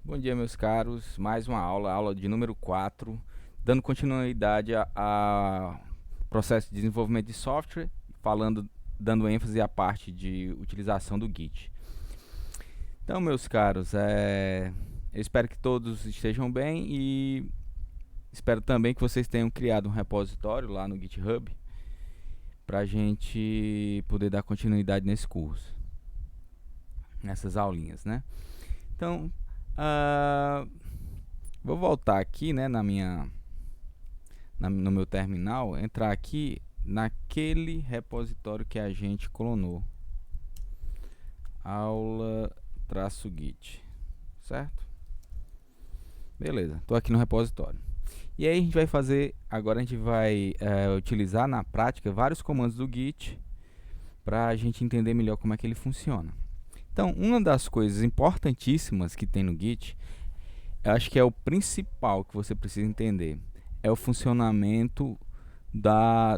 Bom dia, meus caros. Mais uma aula de número 4, dando continuidade a processo de desenvolvimento de software, dando ênfase à parte de utilização do Git. Então, meus caros, eu espero que todos estejam bem e espero também que vocês tenham criado um repositório lá no GitHub para a gente poder dar continuidade nesse curso, nessas aulinhas, né? Então, vou voltar aqui, né, no meu terminal, entrar aqui naquele repositório que a gente clonou, aula-git, certo? Beleza, estou aqui no repositório. E aí agora a gente vai utilizar na prática vários comandos do Git para a gente entender melhor como é que ele funciona. Então, uma das coisas importantíssimas que tem no Git, eu acho que é o principal que você precisa entender, é o funcionamento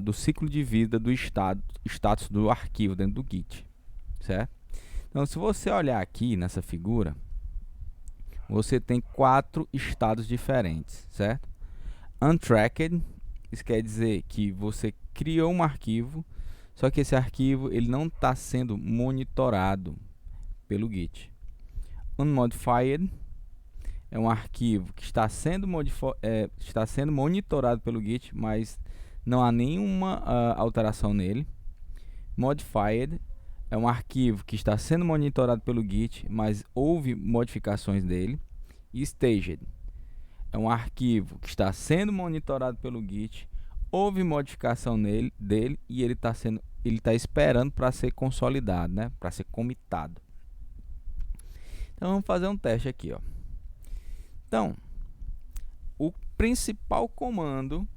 do ciclo de vida do status do arquivo dentro do Git, certo? Então, se você olhar aqui nessa figura, você tem 4 estados diferentes, certo? Untracked, isso quer dizer que você criou um arquivo, só que esse arquivo ele não está sendo monitorado pelo Git. Unmodified é um arquivo que está sendo monitorado pelo Git, mas não há nenhuma alteração nele. Modified é um arquivo que está sendo monitorado pelo Git, mas houve modificações dele. E Staged é um arquivo que está sendo monitorado pelo Git, houve modificação dele e ele está esperando para ser consolidado, né? Para ser comitado. Então vamos fazer um teste aqui, ó. Então, o principal comando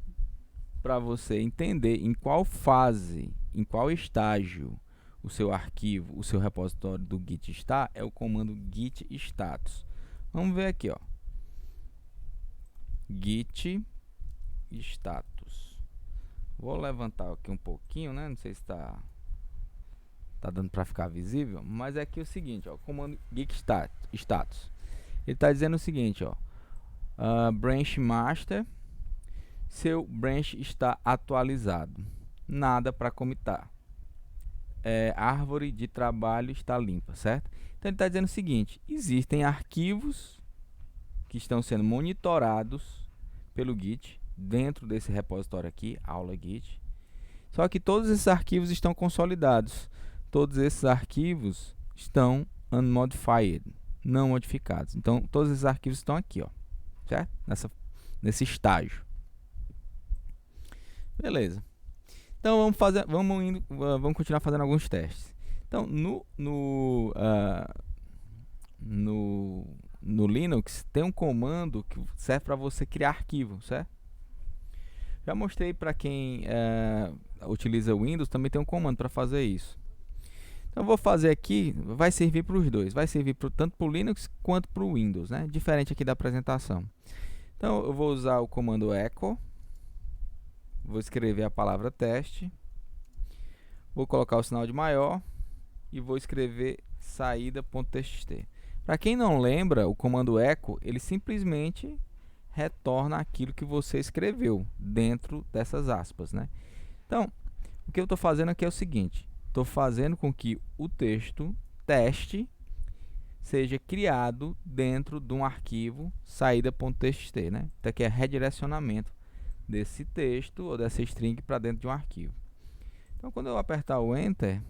para você entender em qual fase, em qual estágio o seu arquivo, o seu repositório do Git está, é o comando git status. Vamos ver aqui, ó. Git status. Vou levantar aqui um pouquinho, né? Não sei se está dando para ficar visível, mas é aqui o seguinte, ó, o comando git status. Ele está dizendo o seguinte, ó, branch master, seu branch está atualizado, nada para comitar, árvore de trabalho está limpa, certo? Então ele está dizendo o seguinte, existem arquivos que estão sendo monitorados pelo Git dentro desse repositório aqui, aula Git, só que todos esses arquivos estão consolidados, todos esses arquivos estão unmodified, não modificados. Então, todos esses arquivos estão aqui, ó, certo? Nesse estágio. Beleza. Então, vamos continuar fazendo alguns testes. Então, no Linux, tem um comando que serve para você criar arquivo, certo? Já mostrei para quem utiliza Windows, também tem um comando para fazer isso. Então, eu vou fazer aqui, vai servir para os dois, vai servir tanto para o Linux quanto para o Windows, né? Diferente aqui da apresentação. Então, eu vou usar o comando echo, vou escrever a palavra teste, vou colocar o sinal de maior e vou escrever saída.txt. Para quem não lembra, o comando echo, ele simplesmente retorna aquilo que você escreveu dentro dessas aspas, né? Então, o que eu estou fazendo aqui é o seguinte, estou fazendo com que o texto teste seja criado dentro de um arquivo saída.txt, né? Então aqui é redirecionamento desse texto ou dessa string para dentro de um arquivo. Então quando eu apertar o Enter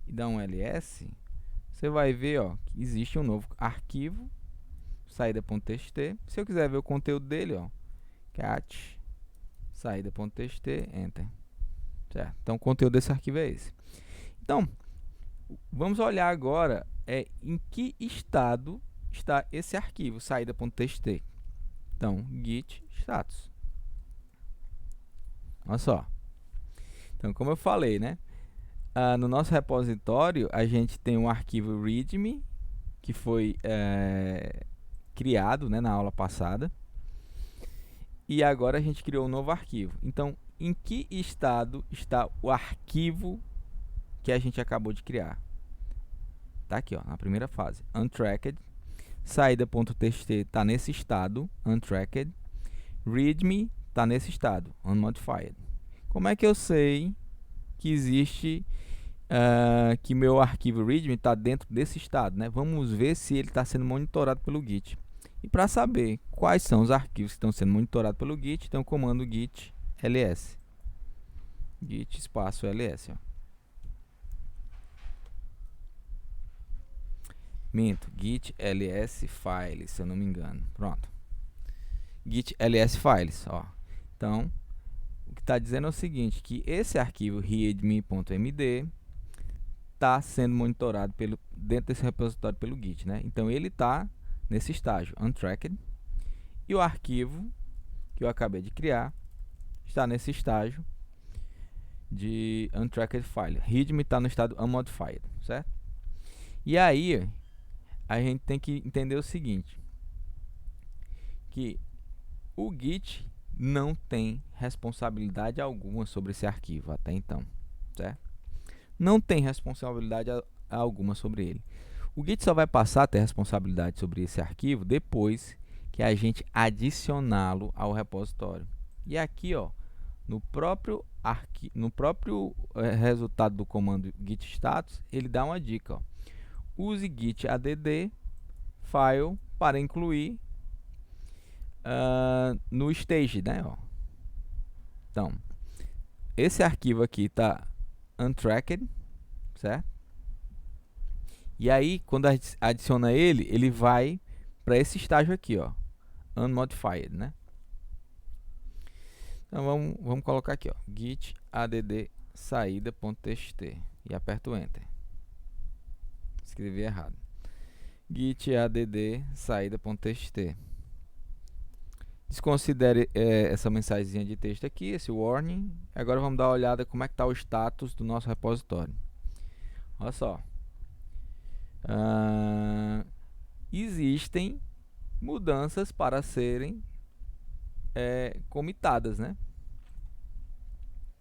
e dar um ls, você vai ver, ó, que existe um novo arquivo saída.txt. Se eu quiser ver o conteúdo dele, ó, cat saída.txt, Enter. Certo? Então o conteúdo desse arquivo é esse. Então, vamos olhar agora em que estado está esse arquivo saída.txt. Então, git status. Olha só. Então, como eu falei, né? No nosso repositório, a gente tem um arquivo readme, que foi criado, né, na aula passada. E agora a gente criou um novo arquivo. Então, em que estado está o arquivo que a gente acabou de criar? Tá aqui, ó, na primeira fase, untracked, saída.txt está nesse estado, untracked, readme está nesse estado, unmodified. Como é que eu sei que existe, que meu arquivo readme está dentro desse estado, né? Vamos ver se ele está sendo monitorado pelo Git. E para saber quais são os arquivos que estão sendo monitorados pelo Git, tem o comando git ls. Git espaço ls. Ó. Minto, git ls files, se eu não me engano. Pronto. Git ls files. Ó. Então, o que está dizendo é o seguinte, que esse arquivo readme.md está sendo monitorado dentro desse repositório pelo Git, né? Então, ele está nesse estágio, untracked, e o arquivo que eu acabei de criar está nesse estágio de untracked file. Readme está no estado unmodified, certo? E aí, a gente tem que entender o seguinte, que o Git não tem responsabilidade alguma sobre esse arquivo até então, certo? Não tem responsabilidade alguma sobre ele. O Git só vai passar a ter responsabilidade sobre esse arquivo depois que a gente adicioná-lo ao repositório. E aqui, ó, no próprio resultado do comando git status, ele dá uma dica, ó. Use git add file para incluir no stage, né? Ó. Então, esse arquivo aqui está untracked, certo? E aí, quando a gente adiciona ele, ele vai para esse estágio aqui, ó, unmodified, né? Então, vamos colocar aqui, ó, git add saída.txt e aperto Enter. Escrevi errado. Git add saída.txt. Desconsidere essa mensagenzinha de texto aqui, esse warning. Agora vamos dar uma olhada como é que está o status do nosso repositório. Olha só. Existem mudanças para serem comitadas, né?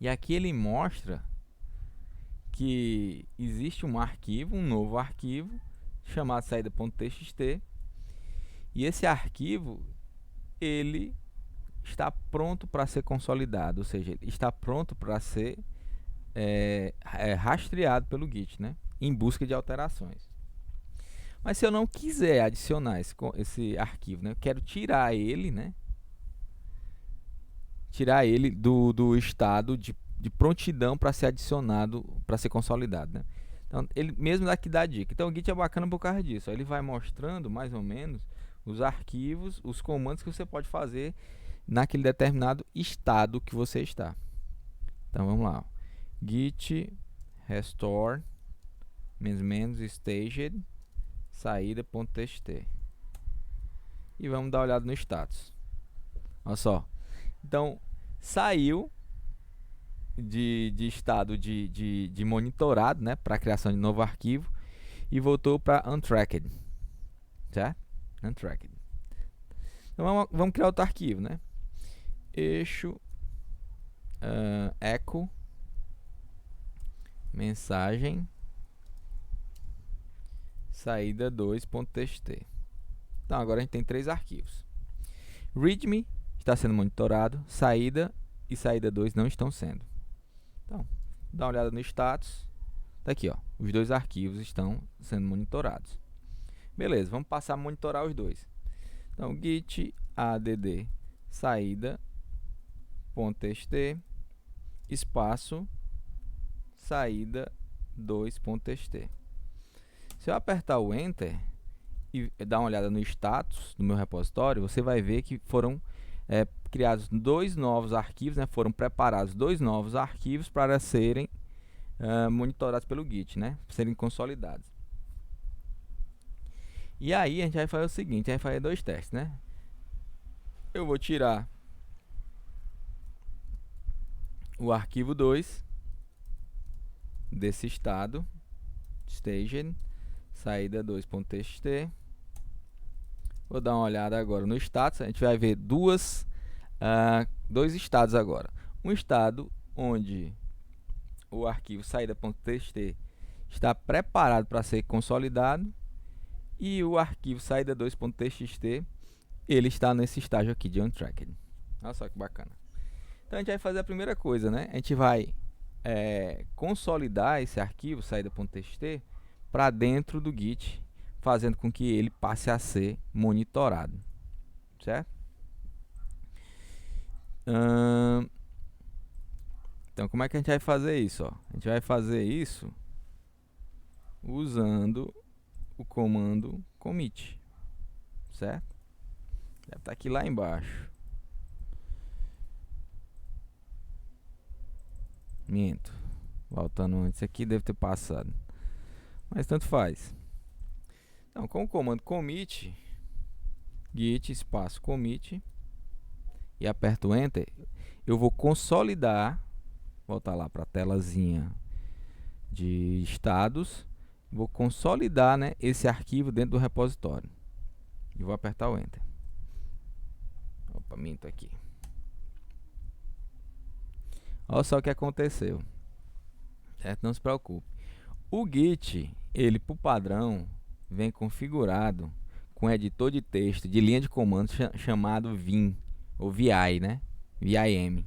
E aqui ele mostra que existe um arquivo, um novo arquivo chamado saída.txt, e esse arquivo ele está pronto para ser consolidado, ou seja, ele está pronto para ser rastreado pelo Git, né? Em busca de alterações. Mas se eu não quiser adicionar esse arquivo, né? Eu quero tirar ele, né? Tirar ele do estado de prontidão para ser adicionado, para ser consolidado, né? Então, ele mesmo daqui dá dica. Então, o Git é bacana por causa disso. Ó. Ele vai mostrando, mais ou menos, os arquivos, os comandos que você pode fazer naquele determinado estado que você está. Então, vamos lá. Ó. Git restore staged saída.txt e vamos dar uma olhada no status. Olha só. Então, saiu de estado de monitorado, né, para a criação de novo arquivo e voltou para untracked, certo? Untracked. Então, vamos criar outro arquivo, né? Eixo echo mensagem saída 2.txt. Então, agora a gente tem 3 arquivos. Readme está sendo monitorado, saída e saída 2 não estão sendo. Então, dá uma olhada no status. Tá aqui, ó, os 2 arquivos estão sendo monitorados. Beleza, vamos passar a monitorar os 2. Então, git add saída.txt espaço saída 2.txt. Se eu apertar o Enter e dar uma olhada no status do meu repositório, você vai ver que foram criados 2 novos arquivos, né? Foram preparados 2 novos arquivos para serem monitorados pelo Git, né? Serem consolidados. E aí a gente vai fazer o seguinte, a gente vai fazer 2 testes, né? Eu vou tirar o arquivo 2 desse estado, staged, saída 2.txt. Vou dar uma olhada agora no status. A gente vai ver dois estados agora. Um estado onde o arquivo saída.txt está preparado para ser consolidado E o arquivo saída2.txt, ele está nesse estágio aqui de untracked. Olha só que bacana. Então a gente vai fazer a primeira coisa, né? A gente vai consolidar esse arquivo saída.txt para dentro do Git, fazendo com que ele passe a ser monitorado, certo? Então, como é que a gente vai fazer isso? Ó? A gente vai fazer isso usando o comando commit, certo? Deve estar aqui lá embaixo. Minto. Voltando antes aqui, deve ter passado. Mas tanto faz. Então, com o comando commit, git espaço commit, e aperto enter, eu vou consolidar, voltar lá para a telazinha de estados, vou consolidar, né, esse arquivo dentro do repositório. E vou apertar o enter. Opa, minto aqui. Olha só o que aconteceu. Certo? Não se preocupe. O Git, ele por padrão, vem configurado com editor de texto de linha de comando chamado Vim, ou VI, né? VIM.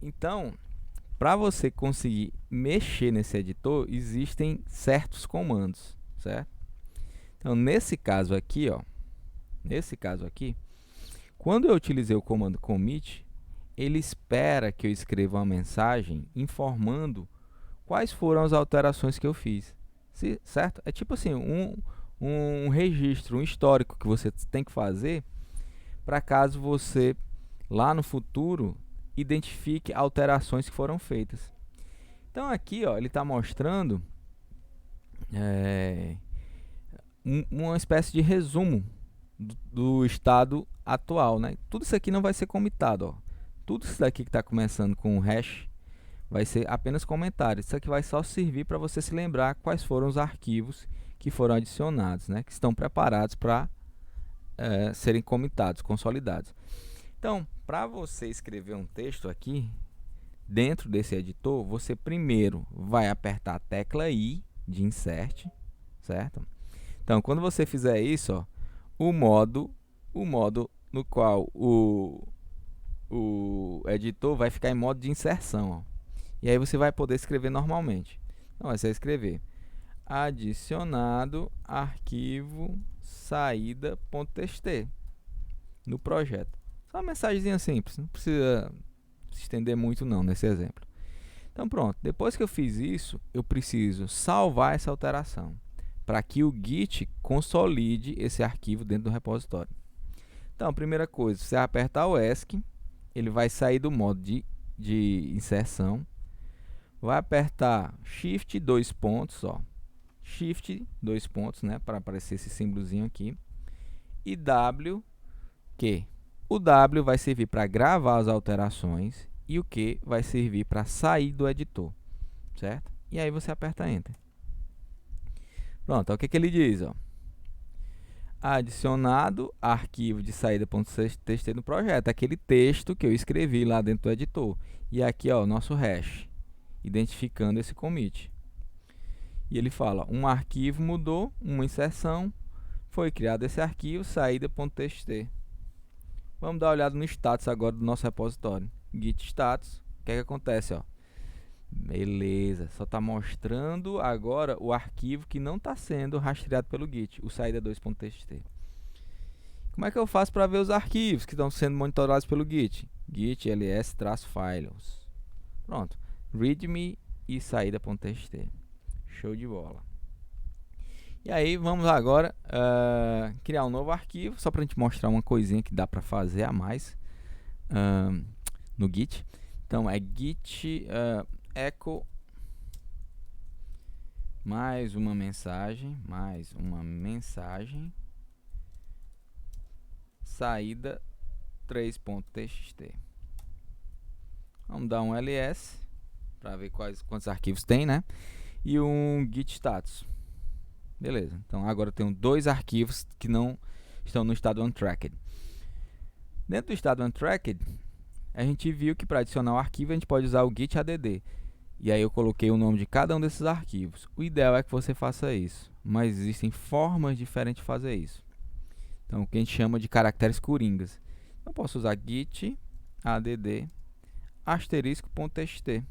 Então, para você conseguir mexer nesse editor, existem certos comandos, certo? Então, nesse caso aqui, quando eu utilizei o comando commit, ele espera que eu escreva uma mensagem informando quais foram as alterações que eu fiz, certo? É tipo assim, um registro, um histórico que você tem que fazer para caso você, lá no futuro, identifique alterações que foram feitas. Então aqui, ó, ele está mostrando uma espécie de resumo do estado atual, né? Tudo isso aqui não vai ser comitado, ó. Tudo isso daqui que está começando com o hash vai ser apenas comentário. Isso aqui vai só servir para você se lembrar quais foram os arquivos que foram adicionados, né? Que estão preparados para serem comitados, consolidados. Então, para você escrever um texto aqui, dentro desse editor, você primeiro vai apertar a tecla I de insert, certo? Então, quando você fizer isso, ó, o modo no qual o editor vai ficar em modo de inserção, ó. E aí você vai poder escrever normalmente. Então, você vai escrever adicionado arquivo saída.txt no projeto. Só uma mensagenzinha simples, não precisa se estender muito não nesse exemplo. Então pronto, depois que eu fiz isso, eu preciso salvar essa alteração para que o Git consolide esse arquivo dentro do repositório. Então, a primeira coisa, você vai apertar o ESC, ele vai sair do modo de inserção, vai apertar Shift 2 pontos, ó, Shift 2 pontos, né, para aparecer esse símbolozinho aqui, e W, que o W vai servir para gravar as alterações e o Q vai servir para sair do editor, certo? E aí você aperta Enter. Pronto, o que ele diz, ó? Adicionado arquivo de saída.txt no projeto, aquele texto que eu escrevi lá dentro do editor. E aqui, ó, o nosso hash, identificando esse commit. E ele fala, um arquivo mudou, uma inserção, foi criado esse arquivo, saída.txt. Vamos dar uma olhada no status agora do nosso repositório. Git status, o que acontece, ó? Beleza, só está mostrando agora o arquivo que não está sendo rastreado pelo Git, o saída2.txt. Como é que eu faço para ver os arquivos que estão sendo monitorados pelo Git? Git ls-files. Pronto, readme e saída.txt. Show de bola. E aí vamos agora criar um novo arquivo, só para a gente mostrar uma coisinha que dá para fazer a mais no Git. Então é git echo mais uma mensagem saída 3.txt. Vamos dar um ls para ver quantos arquivos tem, né? E um git status. Beleza, então agora eu tenho dois arquivos que não estão no estado untracked. Dentro do estado untracked, a gente viu que para adicionar o arquivo a gente pode usar o git add. E aí eu coloquei o nome de cada um desses arquivos. O ideal é que você faça isso, mas existem formas diferentes de fazer isso. Então, o que a gente chama de caracteres coringas. Eu posso usar git add *.txt.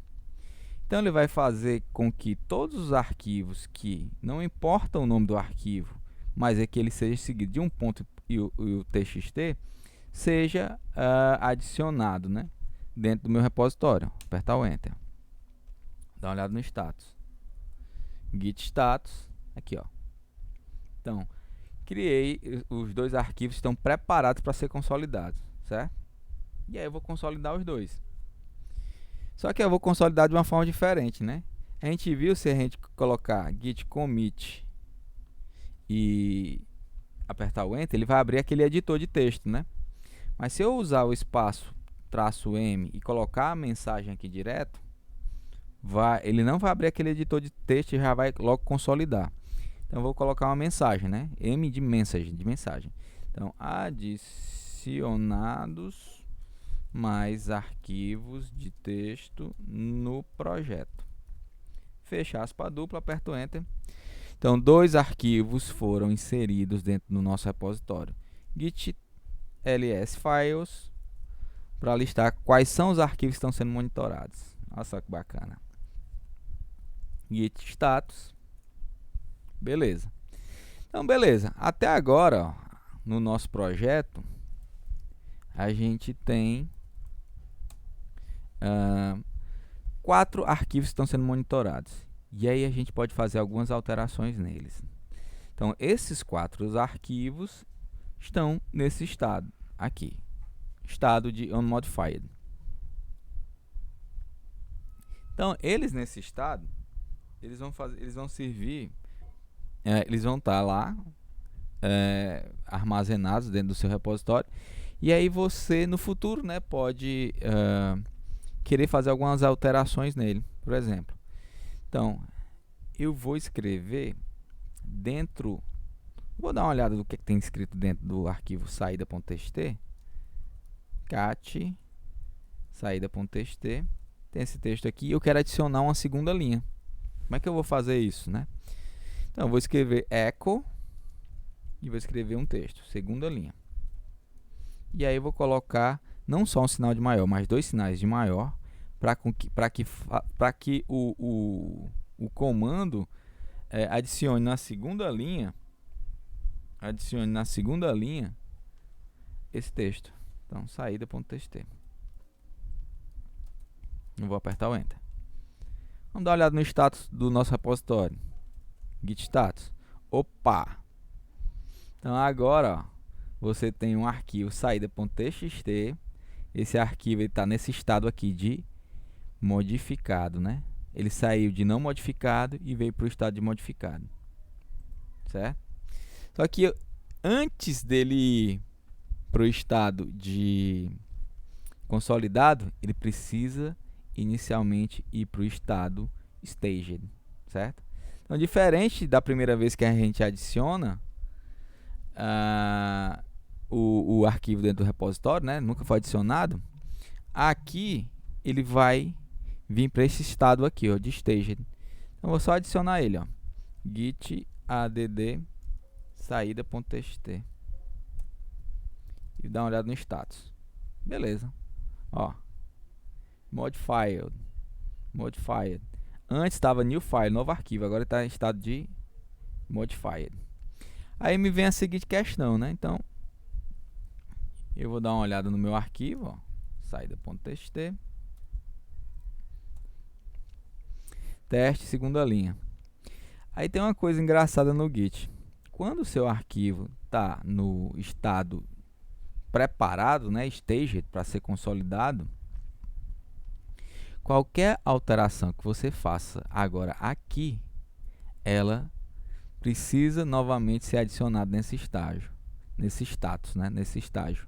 Então, ele vai fazer com que todos os arquivos que não importa o nome do arquivo, mas é que ele seja seguido de um ponto e o txt, seja adicionado, né, dentro do meu repositório. Apertar o Enter. Dá uma olhada no status. Git status. Aqui, ó. Então, criei, os dois arquivos estão preparados para ser consolidados, certo? E aí eu vou consolidar os dois. Só que eu vou consolidar de uma forma diferente, né? A gente viu, se a gente colocar git commit e apertar o Enter, ele vai abrir aquele editor de texto, né? Mas se eu usar o espaço -m e colocar a mensagem aqui direto, ele não vai abrir aquele editor de texto e já vai logo consolidar. Então eu vou colocar uma mensagem, né? M de mensagem. Então, adicionados mais arquivos de texto no projeto. Fecha aspa dupla, aperto Enter. Então, 2 arquivos foram inseridos dentro do nosso repositório. Git ls files, para listar quais são os arquivos que estão sendo monitorados. Olha só que bacana. Git status. Beleza. Então, beleza. Até agora, ó, no nosso projeto, a gente tem 4 arquivos que estão sendo monitorados. E aí a gente pode fazer algumas alterações neles. Então, esses 4 arquivos estão nesse estado aqui. Estado de unmodified. Então, eles nesse estado, eles vão servir, eles vão estar lá armazenados dentro do seu repositório. E aí você, no futuro, né, pode querer fazer algumas alterações nele, por exemplo. Então, eu vou escrever dentro... Vou dar uma olhada do que tem escrito dentro do arquivo saída.txt. Cat saída.txt. Tem esse texto aqui e eu quero adicionar uma segunda linha. Como é que eu vou fazer isso, né? Então, eu vou escrever echo e vou escrever um texto, segunda linha. E aí eu vou colocar não só um sinal de maior, mas 2 sinais de maior, para que o comando adicione na segunda linha esse texto. Então, saída.txt. Eu vou apertar o Enter. Vamos dar uma olhada no status do nosso repositório. Git status. Opa! Então, agora, ó, você tem um arquivo saída.txt. Esse arquivo está nesse estado aqui de modificado, né? Ele saiu de não modificado e veio para o estado de modificado, certo? Só que antes dele ir para o estado de consolidado, ele precisa inicialmente ir para o estado staged, certo? Então, diferente da primeira vez que a gente adiciona o arquivo dentro do repositório, né? Nunca foi adicionado. Aqui ele vai vir para esse estado aqui, ó, de staged. Então, vou só adicionar ele, ó, git add saída.txt e dar uma olhada no status. Beleza, ó, modified. Antes estava new file, novo arquivo, agora está em estado de modified. Aí me vem a seguinte questão, né? Então, eu vou dar uma olhada no meu arquivo, ó, saída.txt, teste, segunda linha. Aí tem uma coisa engraçada no Git. Quando o seu arquivo está no estado preparado, né, staged, para ser consolidado, qualquer alteração que você faça agora aqui, ela precisa novamente ser adicionada nesse estágio, nesse status, né, nesse estágio.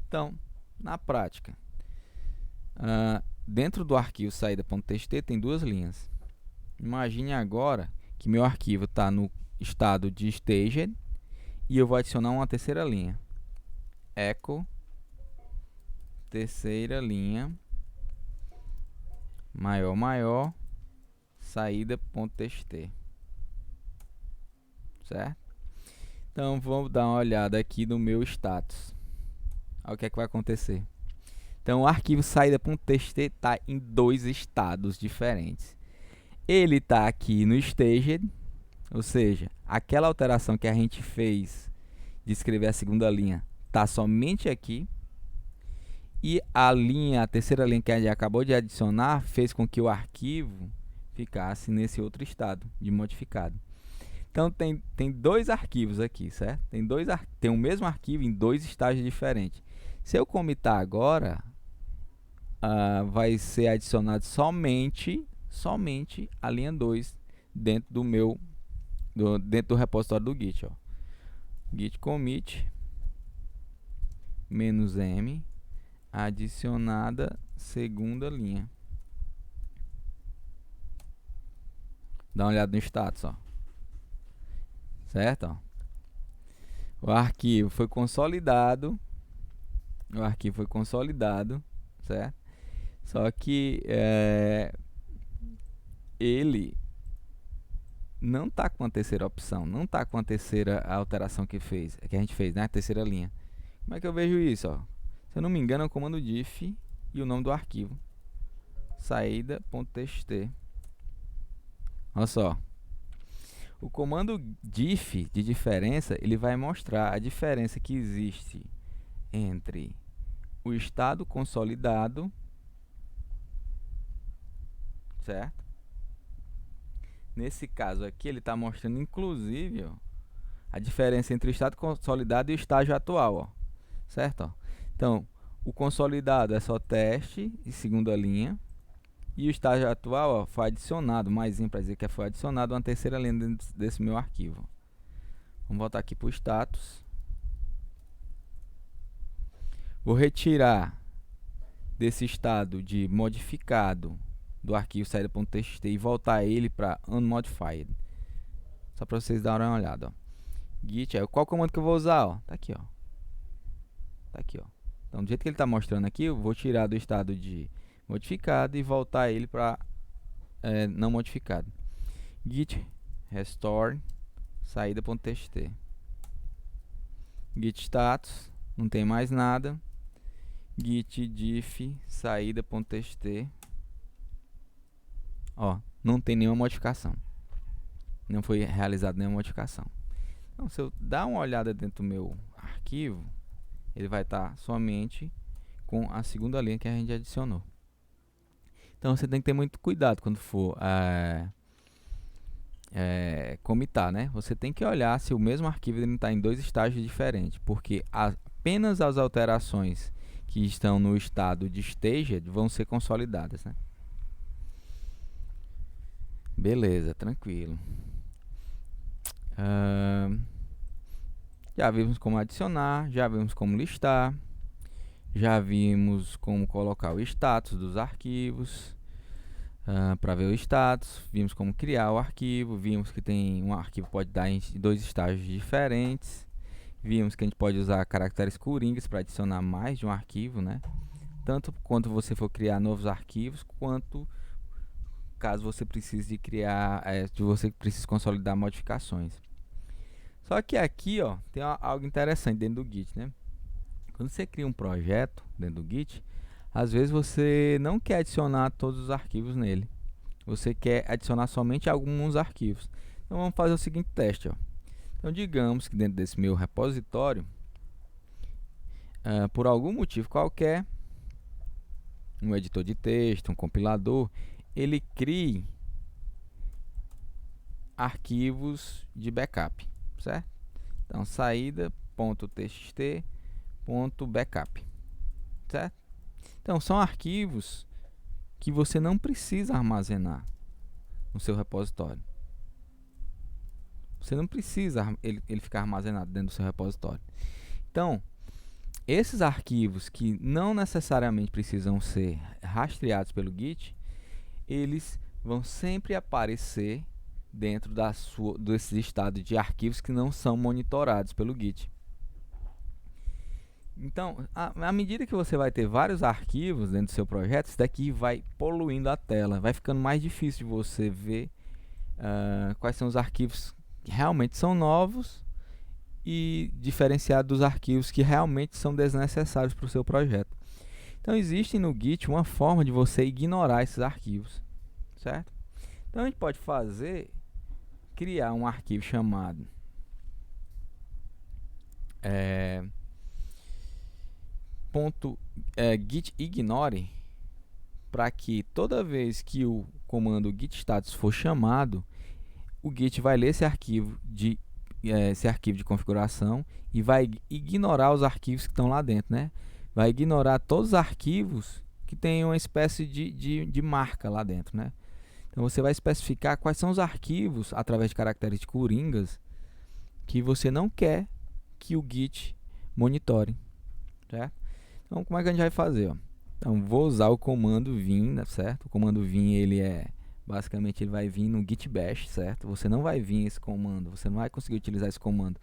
Então, na prática, dentro do arquivo saída.txt tem 2 linhas. Imagine agora que meu arquivo está no estado de staged e eu vou adicionar uma terceira linha. Echo, terceira linha, maior, saída.txt. certo? Então vamos dar uma olhada aqui no meu status. Olha o que é que vai acontecer. Então o arquivo saída.txt está em dois estados diferentes. Ele está aqui no staged, ou seja, aquela alteração que a gente fez de escrever a segunda linha está somente aqui. E a terceira linha que a gente acabou de adicionar fez com que o arquivo ficasse nesse outro estado de modificado. Então tem dois arquivos aqui, certo? Tem o mesmo arquivo em dois estágios diferentes. Se eu comitar agora, vai ser adicionado somente a linha 2 dentro do repositório do Git. Ó. Git commit -m adicionada segunda linha. Dá uma olhada no status, ó. Certo? Ó. O arquivo foi consolidado. Certo? Só que ele não está com a terceira opção, não está com a terceira alteração que a gente fez, né? A terceira linha. Como é que eu vejo isso? Ó? Se eu não me engano, é o comando diff e o nome do arquivo saída.txt. Olha só. O comando diff de diferença, ele vai mostrar a diferença que existe entre o estado consolidado, certo? Nesse caso aqui, ele está mostrando inclusive, ó, a diferença entre o estado consolidado e o estágio atual, ó, certo? Ó. Então, o consolidado é só teste e segunda linha, e o estágio atual, ó, foi adicionado, mais para dizer que foi adicionado uma terceira linha dentro desse meu arquivo. Vamos voltar aqui para o status. Vou retirar desse estado de modificado do arquivo saída.txt e voltar ele para unmodified. Só para vocês darem uma olhada. Ó. Git, qual comando que eu vou usar? Ó? Tá aqui, ó. Tá aqui, ó. Então, do jeito que ele está mostrando aqui, eu vou tirar do estado de modificado e voltar ele para não modificado. Git restore saída.txt. Git status, não tem mais nada. Git diff saída.txt. Ó, não tem nenhuma modificação. Não foi realizada nenhuma modificação. Então, se eu dar uma olhada dentro do meu arquivo, ele vai estar somente com a segunda linha que a gente adicionou. Então, você tem que ter muito cuidado quando for comitar, né? Você tem que olhar se o mesmo arquivo está em dois estágios diferentes, porque apenas as alterações que estão no estado de staged vão ser consolidadas, né? Beleza, tranquilo. Já vimos como adicionar, já vimos como listar, já vimos como colocar o status dos arquivos para ver o status, vimos como criar o arquivo, vimos que tem um arquivo pode dar em dois estágios diferentes, vimos que a gente pode usar caracteres coringas para adicionar mais de um arquivo, né? Tanto quanto você for criar novos arquivos, quanto caso você precise de criar, você precise consolidar modificações. Só que aqui, ó, tem algo interessante dentro do Git, né? Quando você cria um projeto dentro do Git, às vezes você não quer adicionar todos os arquivos nele. Você quer adicionar somente alguns arquivos. Então vamos fazer o seguinte teste, ó. Então digamos que dentro desse meu repositório, por algum motivo qualquer, um editor de texto, um compilador, ele crie arquivos de backup, certo? Então saída.txt.backup, certo? Então são arquivos que você não precisa armazenar no seu repositório. Você não precisa ele ficar armazenado dentro do seu repositório. Então, esses arquivos que não necessariamente precisam ser rastreados pelo Git, eles vão sempre aparecer dentro desse estado de arquivos que não são monitorados pelo Git. Então, à medida que você vai ter vários arquivos dentro do seu projeto, isso daqui vai poluindo a tela, vai ficando mais difícil de você ver quais são os arquivos que realmente são novos e diferenciado dos arquivos que realmente são desnecessários para o seu projeto. Então existe no Git uma forma de você ignorar esses arquivos, certo? Então a gente pode criar um arquivo chamado git ignore, para que toda vez que o comando git status for chamado, o Git vai ler esse arquivo de configuração e vai ignorar os arquivos que estão lá dentro, né? Vai ignorar todos os arquivos que tem uma espécie de marca lá dentro, né? Então você vai especificar quais são os arquivos, através de caracteres coringas, que você não quer que o Git monitore, certo? Então como é que a gente vai fazer? Ó? Então vou usar o comando vim, certo? O comando vim, basicamente ele vai vir no git bash, certo? Você não vai vir esse comando, você não vai conseguir utilizar esse comando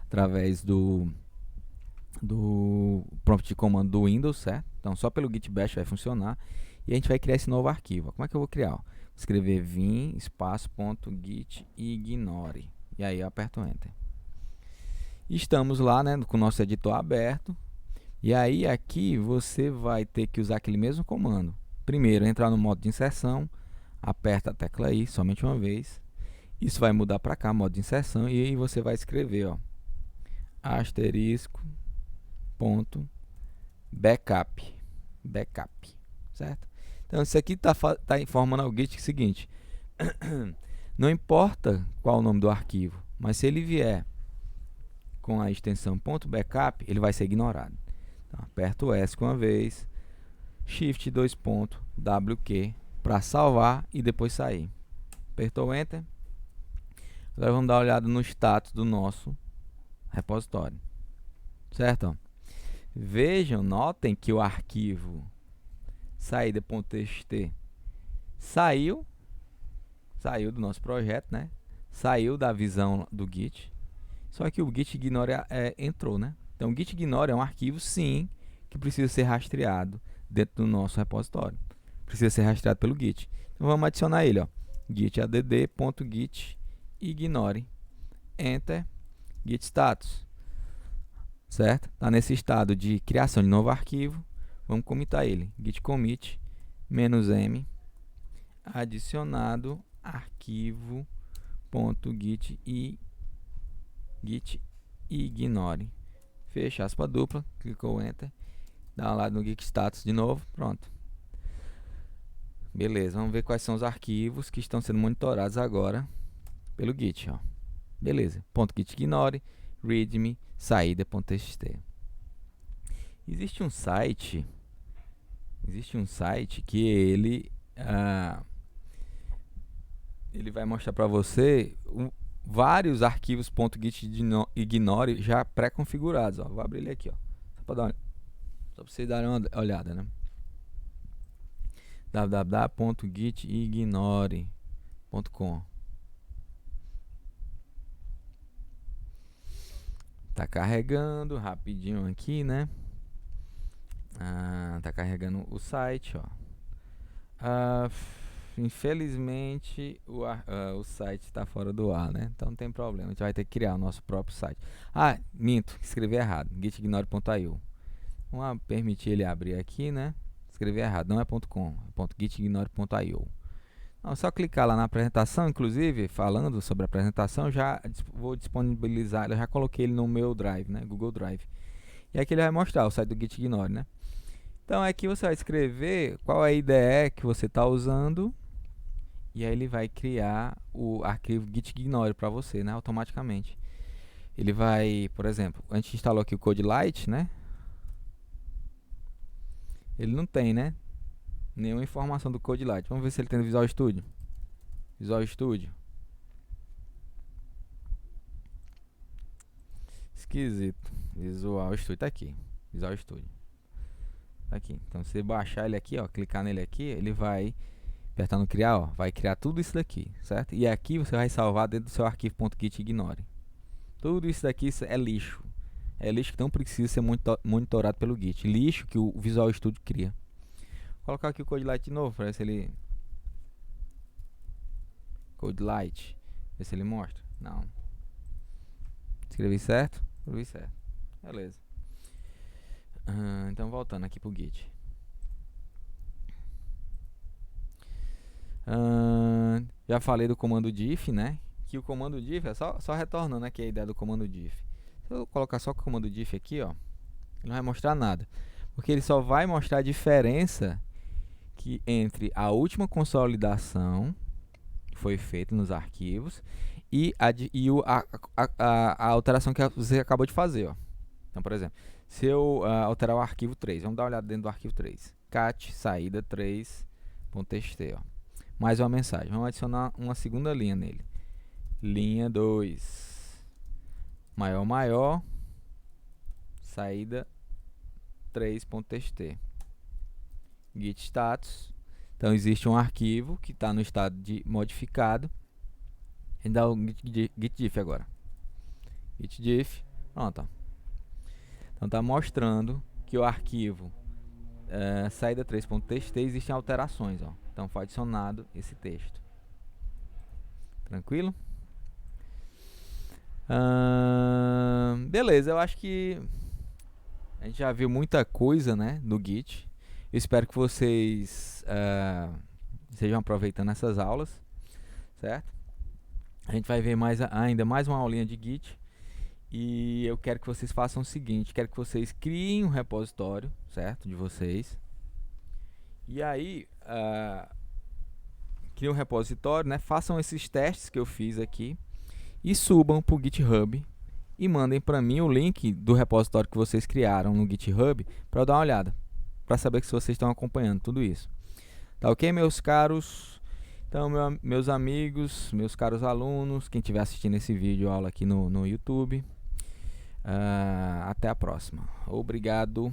através do prompt de comando do Windows, certo? Então só pelo git bash vai funcionar. E a gente vai criar esse novo arquivo. Como é que eu vou criar? Vou escrever vim espaço.git ignore. E aí eu aperto Enter. Estamos lá, né, com o nosso editor aberto. E aí aqui você vai ter que usar aquele mesmo comando. Primeiro, entrar no modo de inserção, aperta a tecla I somente uma vez. Isso vai mudar para cá, modo de inserção, e aí você vai escrever, ó, asterisco ponto backup, certo? Então isso aqui tá informando ao Git o seguinte: não importa qual o nome do arquivo, mas se ele vier com a extensão .backup, ele vai ser ignorado. Então, aperto o ESC uma vez, Shift WQ para salvar e depois sair. Apertou Enter. Agora vamos dar uma olhada no status do nosso repositório, certo? Vejam, notem que o arquivo saída.txt saiu do nosso projeto, né? Saiu da visão do Git. Só que o git ignore entrou, né? Então o git ignore é um arquivo, sim, que precisa ser rastreado dentro do nosso repositório. Precisa ser rastreado pelo Git. Então vamos adicionar ele, ó. Git add.git ignore. Enter. Git status. Certo? Está nesse estado de criação de novo arquivo. Vamos comitar ele. Git commit -m adicionado arquivo.git ignore. Fecha aspa dupla, clicou Enter, dá uma olhada no Git status de novo, pronto. Beleza, vamos ver quais são os arquivos que estão sendo monitorados agora pelo Git, ó. Beleza, .git ignore, readme, saída.txt. Existe um site que ele vai mostrar para você vários arquivos .git ignore já pré-configurados, ó. Vou abrir ele aqui, ó, só para vocês darem uma olhada, né? www.gitignore.com. Tá carregando rapidinho aqui, né? Tá carregando o site, ó. Infelizmente o site está fora do ar, né? Então não tem problema, a gente vai ter que criar o nosso próprio site. Minto, escrevi errado, gitignore.io. Vamos permitir ele abrir aqui, né? Escrevi errado, não é .com, é .gitignore.io. Não, só clicar lá na apresentação, inclusive, falando sobre a apresentação, já vou disponibilizar, eu já coloquei ele no meu Drive, né? Google Drive. E aqui ele vai mostrar o site do Git Ignore, né? Então aqui você vai escrever qual é a IDE que você está usando, e aí ele vai criar o arquivo Git Ignore para você, né? Automaticamente. Ele vai, por exemplo, a gente instalou aqui o CodeLite, né? Ele não tem, né, nenhuma informação do CodeLite. Vamos ver se ele tem no Visual Studio. Visual Studio. Esquisito. Visual Studio tá aqui. Visual Studio. Tá aqui. Então se você baixar ele aqui, ó, clicar nele aqui, ele vai apertar no criar, ó, vai criar tudo isso daqui, certo? E aqui você vai salvar dentro do seu arquivo .git ignore. Tudo isso daqui é lixo. É lixo que não precisa ser monitorado pelo Git. Lixo que o Visual Studio cria. Vou colocar aqui o CodeLite de novo para ver se ele... CodeLite. Ver se ele mostra. Não. Escrevi certo? Escrevi certo. Beleza. Então voltando aqui pro Git. Já falei do comando diff, né? Que o comando diff é só retornando aqui a ideia do comando diff. Se eu colocar só o comando diff aqui, ó, ele não vai mostrar nada, porque ele só vai mostrar a diferença entre a última consolidação que foi feita nos arquivos e a alteração que você acabou de fazer, ó. Então, por exemplo, se eu alterar o arquivo 3, vamos dar uma olhada dentro do arquivo 3. Cat saída 3.txt, ó. Mais uma mensagem. Vamos adicionar uma segunda linha nele. Linha 2. Maior, saída 3.txt. Git status. Então existe um arquivo que está no estado de modificado. A gente dá o git diff agora. Git diff. Pronto. Ó. Então está mostrando que o arquivo saída 3.txt existem alterações. Ó. Então foi adicionado esse texto. Tranquilo? Beleza, eu acho que a gente já viu muita coisa, né, do Git. Eu espero que vocês estejam aproveitando essas aulas, certo? A gente vai ver ainda mais uma aulinha de Git. E eu quero que vocês façam o seguinte, quero que vocês criem um repositório, certo, de vocês. E aí, criem um repositório, né, façam esses testes que eu fiz aqui e subam para o GitHub e mandem para mim o link do repositório que vocês criaram no GitHub para eu dar uma olhada, para saber se vocês estão acompanhando tudo isso. Tá ok, meus caros? Então, meus amigos, meus caros alunos, quem estiver assistindo esse vídeo aula aqui no YouTube, até a próxima. Obrigado.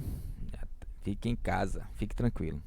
Fique em casa, fique tranquilo.